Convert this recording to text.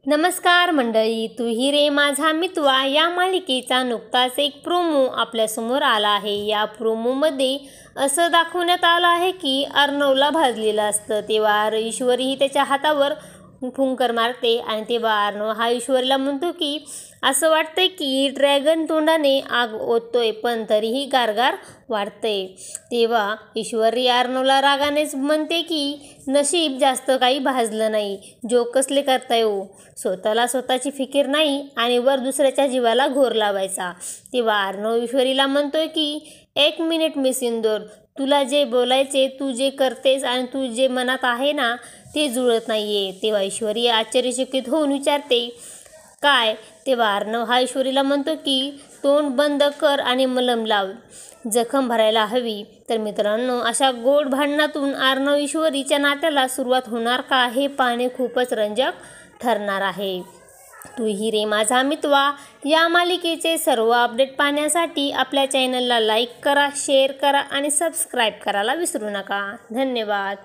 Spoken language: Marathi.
नमस्कार मंडळी, तू ही रे माझा मितवा या मालिकेचा नुकताच एक प्रोमो आपल्यासमोर आला आहे। या प्रोमोमध्ये असं दाखवण्यात आलं आहे की अर्णवला भाजलेलं असतं, तेव्हा ईश्वरी ही त्याच्या हातावर फुंकर मारते आणि तेव्हा अर्णव हा ईश्वरीला म्हणतो की असं वाटतंय की ड्रॅगन तोंडाने आग ओततोय पण तरीही गारगार वाटतंय। तेव्हा ईश्वरी अर्णवला रागानेच म्हणते की नशीब जास्त काही भाजलं नाही, जोक कसले करताय हो, स्वतःला स्वतःची फिकीर नाही आणि वर दुसऱ्याच्या जीवाला घोर लावायचा। तेव्हा अर्णव ईश्वरीला म्हणतोय की 1 मिनिट मिस इंदोर, तुला जे बोलायचे, तू जे करतेस आणि तू जे मनात आहे ना ते जुळत नाहीये। तेव्हा ईश्वरी आश्चर्यचकित होऊन विचारते काय? तेव्हा अर्णव हा ईश्वरीला म्हणतो की तोंड बंद कर आणि मलम लाव, जखम भरायला हवी। तर मित्रांनो, अशा गोड भांडणातून अर्णव ईश्वरीच्या नात्याला सुरुवात होणार का हे पाहणे खूपच रंजक ठरणार आहे। तू ही रे माझा मितवा या मालिकेचे सर्व अपडेट पाहण्यासाठी आपल्या चॅनलला लाईक करा, शेअर करा आणि सबस्क्राईब करायला विसरू नका। धन्यवाद।